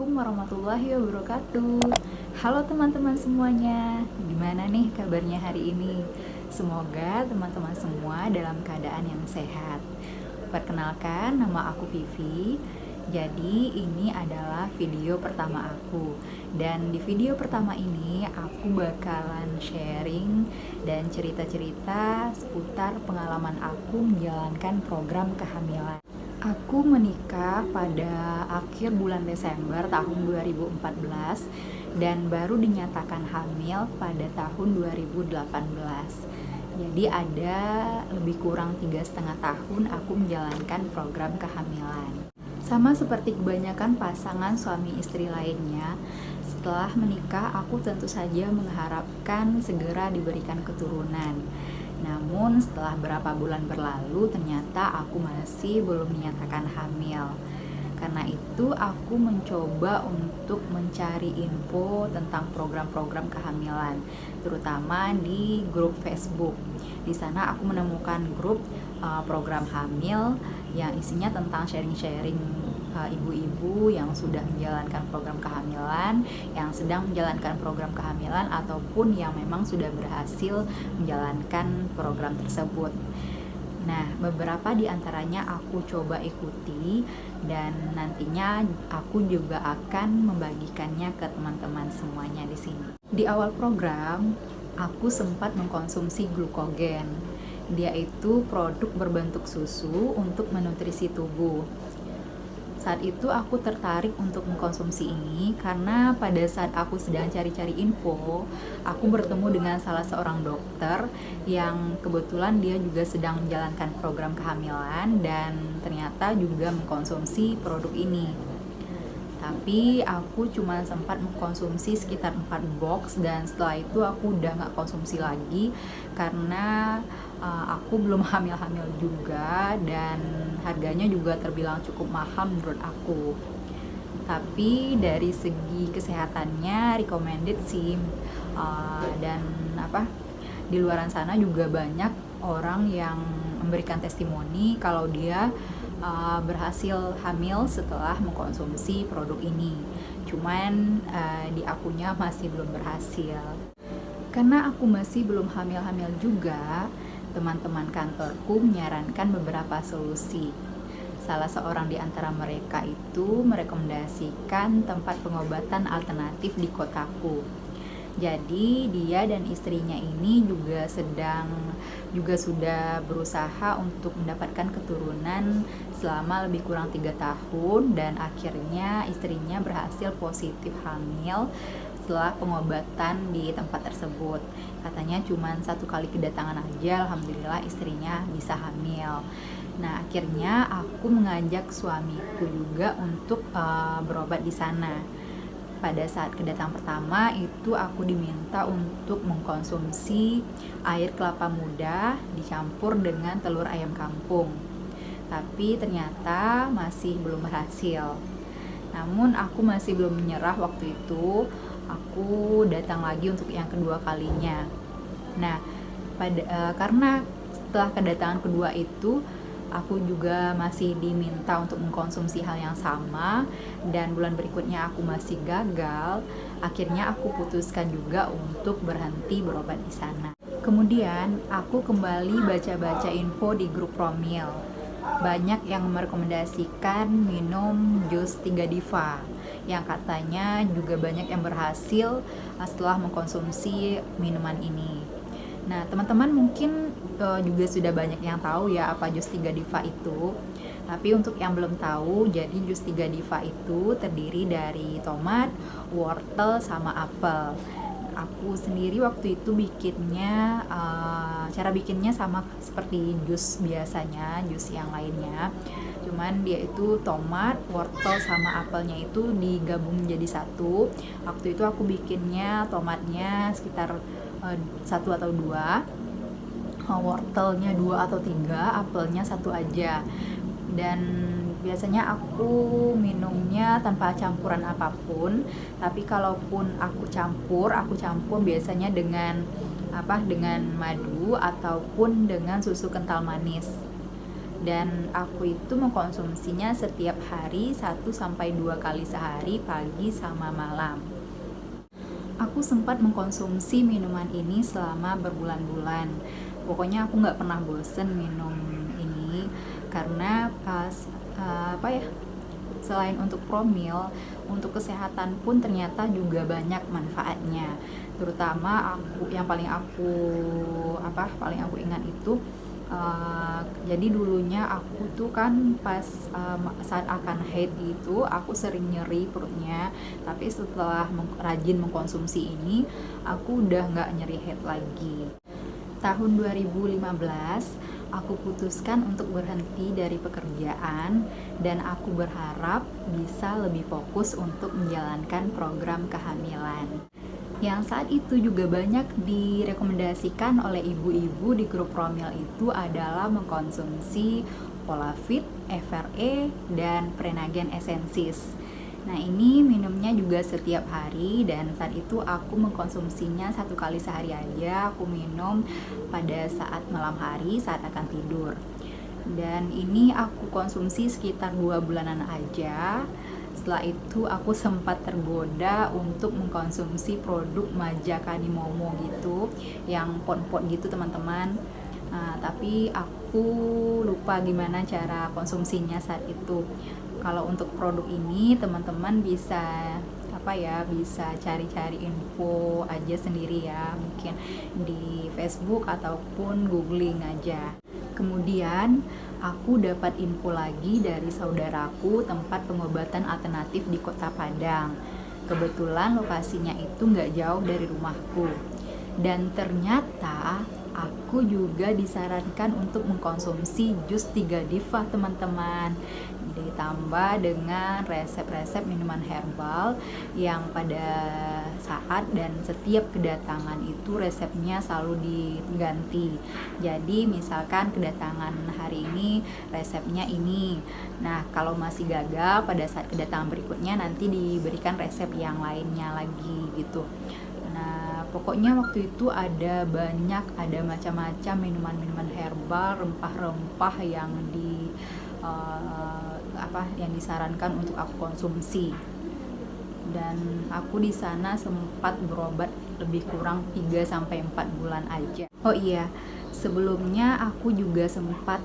Assalamualaikum warahmatullahi wabarakatuh. Halo teman-teman semuanya, gimana nih kabarnya hari ini? Semoga teman-teman semua dalam keadaan yang sehat. Perkenalkan, nama aku Vivi. Jadi ini adalah video pertama aku. Dan di video pertama ini aku bakalan sharing dan cerita-cerita seputar pengalaman aku menjalankan program kehamilan. Aku menikah pada akhir bulan Desember tahun 2014 dan baru dinyatakan hamil pada tahun 2018. Jadi ada lebih kurang 3,5 tahun aku menjalankan program kehamilan. Sama seperti kebanyakan pasangan suami istri lainnya, setelah menikah aku tentu saja mengharapkan segera diberikan keturunan. Namun setelah berapa bulan berlalu ternyata aku masih belum dinyatakan hamil. Karena itu aku mencoba untuk mencari info tentang program-program kehamilan, terutama di grup Facebook. Di sana aku menemukan grup program hamil yang isinya tentang sharing-sharing ibu-ibu yang sudah menjalankan program kehamilan, yang sedang menjalankan program kehamilan, ataupun yang memang sudah berhasil menjalankan program tersebut. Nah, beberapa di antaranya aku coba ikuti dan nantinya aku juga akan membagikannya ke teman-teman semuanya di sini. Di awal program, aku sempat mengkonsumsi glukogen. Dia itu produk berbentuk susu untuk menutrisi tubuh. Saat itu aku tertarik untuk mengkonsumsi ini karena pada saat aku sedang cari-cari info, aku bertemu dengan salah seorang dokter yang kebetulan dia juga sedang menjalankan program kehamilan dan ternyata juga mengkonsumsi produk ini. Tapi aku cuma sempat mengkonsumsi sekitar 4 box dan setelah itu aku udah gak konsumsi lagi karena aku belum hamil-hamil juga dan harganya juga terbilang cukup mahal menurut aku. Tapi dari segi kesehatannya recommended sih. Dan di luaran sana juga banyak orang yang memberikan testimoni kalau dia berhasil hamil setelah mengkonsumsi produk ini. Cuman di akunya masih belum berhasil. Karena aku masih belum hamil-hamil juga, teman-teman kantorku menyarankan beberapa solusi. Salah seorang di antara mereka itu merekomendasikan tempat pengobatan alternatif di kotaku. Jadi dia dan istrinya ini juga sudah berusaha untuk mendapatkan keturunan selama lebih kurang 3 tahun dan akhirnya istrinya berhasil positif hamil setelah pengobatan di tempat tersebut. Katanya cuma 1 kali kedatangan aja, alhamdulillah istrinya bisa hamil. Nah, akhirnya aku mengajak suamiku juga untuk berobat di sana. Pada saat kedatangan pertama itu aku diminta untuk mengkonsumsi air kelapa muda dicampur dengan telur ayam kampung. Tapi ternyata masih belum berhasil. Namun aku masih belum menyerah waktu itu. Aku datang lagi untuk yang kedua kalinya. Nah, karena setelah kedatangan kedua itu aku juga masih diminta untuk mengkonsumsi hal yang sama dan bulan berikutnya aku masih gagal. Akhirnya aku putuskan juga untuk berhenti berobat di sana. Kemudian aku kembali baca-baca info di grup Promil. Banyak yang merekomendasikan minum jus 3 Diva yang katanya juga banyak yang berhasil setelah mengkonsumsi minuman ini. Nah, teman-teman mungkin juga sudah banyak yang tahu ya apa jus 3 Diva itu. Tapi untuk yang belum tahu, jadi jus 3 Diva itu terdiri dari tomat, wortel, sama apel. Aku sendiri waktu itu bikinnya, cara bikinnya sama seperti jus biasanya, jus yang lainnya. Cuman dia itu tomat, wortel, sama apelnya itu digabung menjadi satu. Waktu itu aku bikinnya tomatnya sekitar 1 atau 2, wortelnya 2 atau 3, apelnya 1 aja. Dan biasanya aku minumnya tanpa campuran apapun. Tapi kalaupun aku campur biasanya dengan madu ataupun dengan susu kental manis. dan aku itu mengkonsumsinya setiap hari 1 sampai 2 kali sehari, pagi sama malam. Aku sempat mengkonsumsi minuman ini selama berbulan-bulan. Pokoknya aku nggak pernah bosen minum ini karena apa ya, selain untuk promil, untuk kesehatan pun ternyata juga banyak manfaatnya. Terutama paling aku ingat itu, jadi dulunya aku tuh kan pas saat akan haid gitu, aku sering nyeri perutnya. Tapi setelah rajin mengkonsumsi ini, aku udah nggak nyeri haid lagi. Tahun 2015, aku putuskan untuk berhenti dari pekerjaan dan aku berharap bisa lebih fokus untuk menjalankan program kehamilan. Yang saat itu juga banyak direkomendasikan oleh ibu-ibu di grup Promil itu adalah mengkonsumsi Polavit, FRE, dan Prenagen Essensis. Nah, ini minumnya juga setiap hari dan saat itu aku mengkonsumsinya 1 kali sehari aja. Aku minum pada saat malam hari saat akan tidur. Dan ini aku konsumsi sekitar 2 bulanan aja. Setelah itu aku sempat tergoda untuk mengkonsumsi produk Majakani Momo gitu, yang pot-pot gitu teman-teman. Tapi aku lupa gimana cara konsumsinya saat itu. Kalau untuk produk ini teman-teman bisa bisa cari-cari info aja sendiri ya, mungkin di Facebook ataupun googling aja. Kemudian aku dapat info lagi dari saudaraku tempat pengobatan alternatif di Kota Padang. Kebetulan lokasinya itu nggak jauh dari rumahku. Dan ternyata aku juga disarankan untuk mengkonsumsi jus 3 Diva teman-teman, ditambah dengan resep-resep minuman herbal yang pada saat dan setiap kedatangan itu resepnya selalu diganti. Jadi misalkan kedatangan hari ini resepnya ini, nah kalau masih gagal pada saat kedatangan berikutnya nanti diberikan resep yang lainnya lagi gitu. Nah, pokoknya waktu itu ada macam-macam minuman-minuman herbal, rempah-rempah yang yang disarankan untuk aku konsumsi. Dan aku di sana sempat berobat lebih kurang 3 sampai 4 bulan aja. Oh iya, sebelumnya aku juga sempat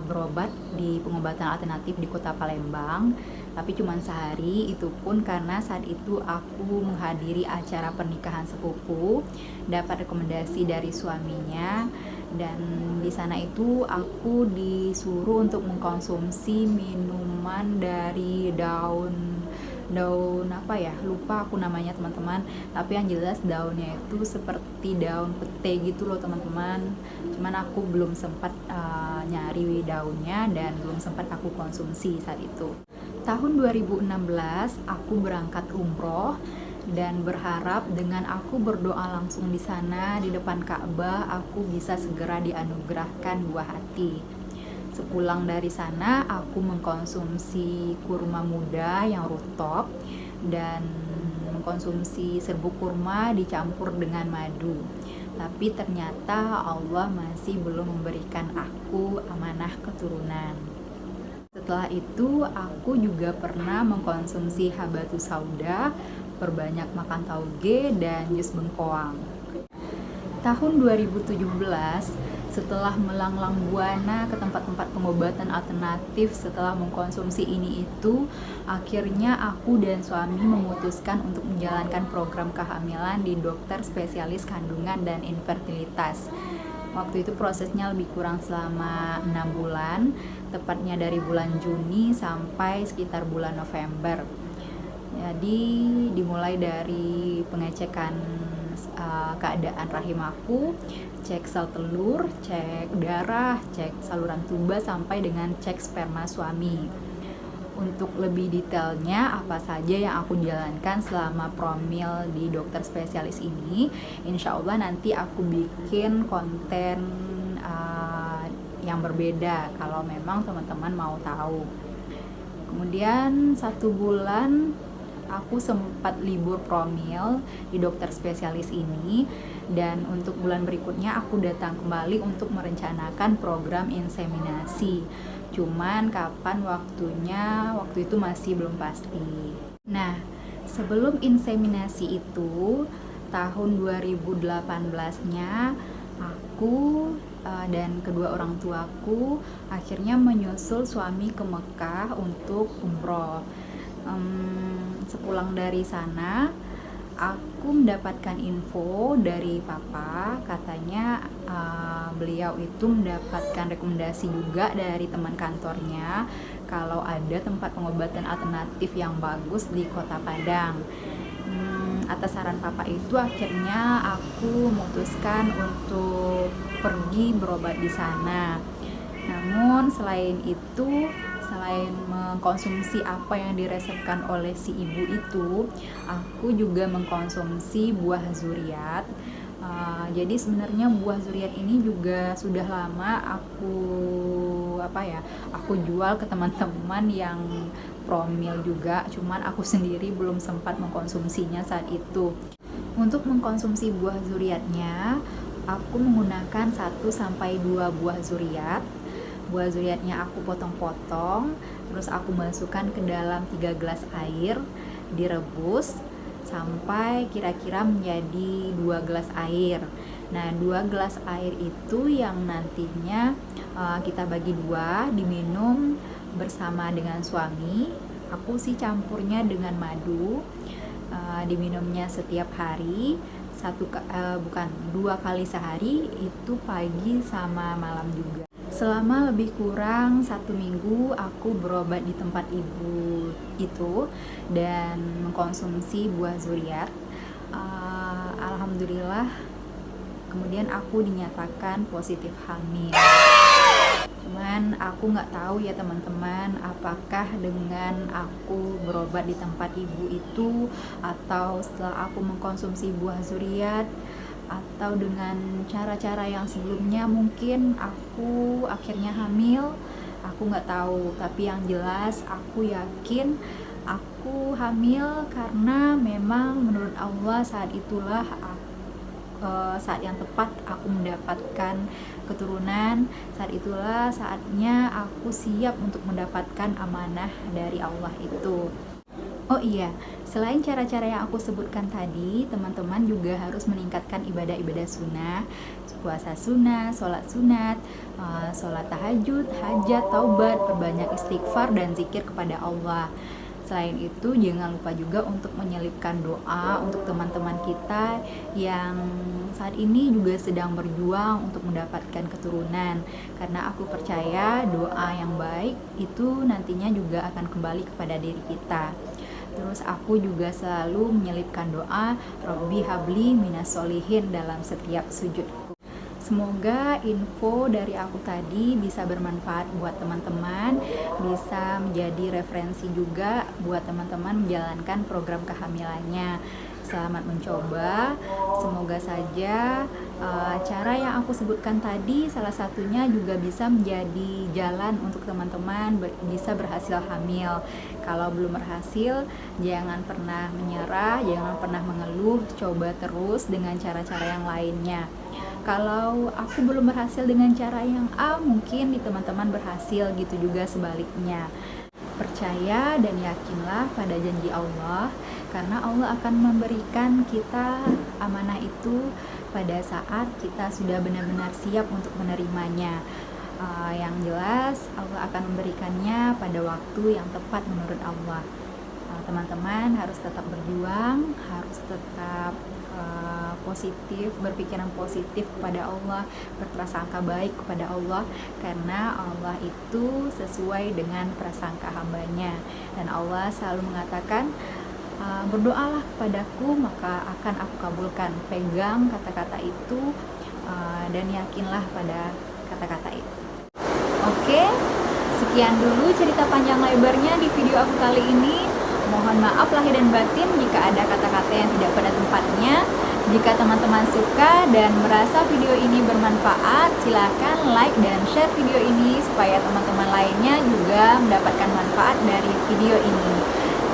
berobat di pengobatan alternatif di Kota Palembang, tapi cuma sehari, itu pun karena saat itu aku menghadiri acara pernikahan sepupu, dapat rekomendasi dari suaminya, dan di sana itu aku disuruh untuk mengkonsumsi minuman dari daun lupa aku namanya teman-teman, tapi yang jelas daunnya itu seperti daun pete gitu loh teman-teman. Cuman aku belum sempat nyari daunnya dan belum sempat aku konsumsi saat itu. Tahun 2016 aku berangkat umroh dan berharap dengan aku berdoa langsung di sana di depan Ka'bah, aku bisa segera dianugerahkan buah hati. Sepulang dari sana, aku mengkonsumsi kurma muda yang rutop dan mengkonsumsi serbuk kurma dicampur dengan madu. Tapi ternyata Allah masih belum memberikan aku amanah keturunan. Setelah itu, aku juga pernah mengkonsumsi habatus sauda, perbanyak makan tauge, dan jus bengkoang. Tahun 2017, setelah melanglang buana ke tempat-tempat pengobatan alternatif setelah mengkonsumsi ini itu, akhirnya aku dan suami memutuskan untuk menjalankan program kehamilan di dokter spesialis kandungan dan infertilitas. Waktu itu prosesnya lebih kurang selama 6 bulan, tepatnya dari bulan Juni sampai sekitar bulan November. Jadi dimulai dari pengecekan keadaan rahim aku, cek sel telur, cek darah, cek saluran tuba, sampai dengan cek sperma suami. Untuk lebih detailnya apa saja yang aku jalankan selama promil di dokter spesialis ini, insya Allah nanti aku bikin konten yang berbeda kalau memang teman-teman mau tahu. Kemudian 1 bulan aku sempat libur promil di dokter spesialis ini Dan untuk bulan berikutnya aku datang kembali untuk merencanakan program inseminasi. Cuman kapan waktunya, waktu itu masih belum pasti. Nah, sebelum inseminasi itu, tahun 2018-nya aku dan kedua orang tuaku akhirnya menyusul suami ke Mekah untuk umroh. Sepulang dari sana, aku mendapatkan info dari papa, katanya beliau itu mendapatkan rekomendasi juga dari teman kantornya kalau ada tempat pengobatan alternatif yang bagus di Kota Padang. Atas saran papa itu akhirnya aku memutuskan untuk pergi berobat di sana. Namun selain itu, selain mengkonsumsi apa yang diresepkan oleh si ibu itu, aku juga mengkonsumsi buah zuriat. Jadi sebenarnya buah zuriat ini juga sudah lama aku jual ke teman-teman yang promil juga, cuman aku sendiri belum sempat mengkonsumsinya saat itu. Untuk mengkonsumsi buah zuriatnya, aku menggunakan 1-2 buah zuriat. Buah zuriatnya aku potong-potong, terus aku masukkan ke dalam 3 gelas air, direbus sampai kira-kira menjadi 2 gelas air. Nah, 2 gelas air itu yang nantinya kita bagi 2, diminum bersama dengan suami. Aku sih campurnya dengan madu, diminumnya setiap hari, 2 kali sehari, itu pagi sama malam juga. Selama lebih kurang 1 minggu aku berobat di tempat ibu itu dan mengkonsumsi buah zuriat. Alhamdulillah kemudian aku dinyatakan positif hamil. Cuman aku nggak tahu ya teman-teman, apakah dengan aku berobat di tempat ibu itu, atau setelah aku mengkonsumsi buah zuriat, atau dengan cara-cara yang sebelumnya mungkin aku akhirnya hamil, aku nggak tahu. Tapi yang jelas aku yakin aku hamil karena memang menurut Allah saat itulah saat yang tepat aku mendapatkan keturunan. Saat itulah saatnya aku siap untuk mendapatkan amanah dari Allah itu. Oh iya, selain cara-cara yang aku sebutkan tadi, teman-teman juga harus meningkatkan ibadah-ibadah sunnah, puasa sunnah, sholat sunat, sholat tahajud, hajat, taubat, perbanyak istighfar dan zikir kepada Allah. Selain itu, jangan lupa juga untuk menyelipkan doa untuk teman-teman kita yang saat ini juga sedang berjuang untuk mendapatkan keturunan. Karena aku percaya doa yang baik itu nantinya juga akan kembali kepada diri kita. Terus aku juga selalu menyelipkan doa Robbi habli minas solihin dalam setiap sujudku. Semoga info dari aku tadi bisa bermanfaat buat teman-teman, bisa menjadi referensi juga buat teman-teman menjalankan program kehamilannya. Selamat mencoba, semoga saja cara yang aku sebutkan tadi salah satunya juga bisa menjadi jalan untuk teman-teman bisa berhasil hamil. Kalau belum berhasil, jangan pernah menyerah, jangan pernah mengeluh, coba terus dengan cara-cara yang lainnya. Kalau aku belum berhasil dengan cara yang A, mungkin di teman-teman berhasil, gitu juga sebaliknya. Percaya dan yakinlah pada janji Allah, karena Allah akan memberikan kita amanah itu pada saat kita sudah benar-benar siap untuk menerimanya. Yang jelas Allah akan memberikannya pada waktu yang tepat menurut Allah. Teman-teman harus tetap berjuang, harus tetap positif, berpikiran positif kepada Allah, berprasangka baik kepada Allah, karena Allah itu sesuai dengan prasangka hambanya. Dan Allah selalu mengatakan, berdoalah kepadaku maka akan aku kabulkan. Pegang kata-kata itu dan yakinlah pada kata-kata itu. Oke, sekian dulu cerita panjang lebarnya di video aku kali ini. Mohon maaf lahir dan batin jika ada kata-kata yang tidak pada tempatnya. Jika teman-teman suka dan merasa video ini bermanfaat, silahkan like dan share video ini supaya teman-teman lainnya juga mendapatkan manfaat dari video ini.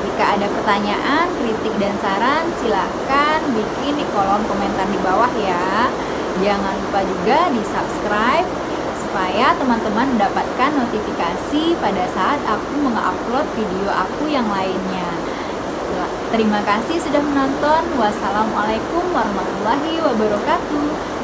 Jika Jika ada pertanyaan, kritik, dan saran, silahkan bikin di kolom komentar di bawah ya. Jangan lupa juga di subscribe supaya teman-teman mendapatkan notifikasi pada saat aku mengupload video aku yang lainnya. Terima kasih sudah menonton. Wassalamualaikum warahmatullahi wabarakatuh.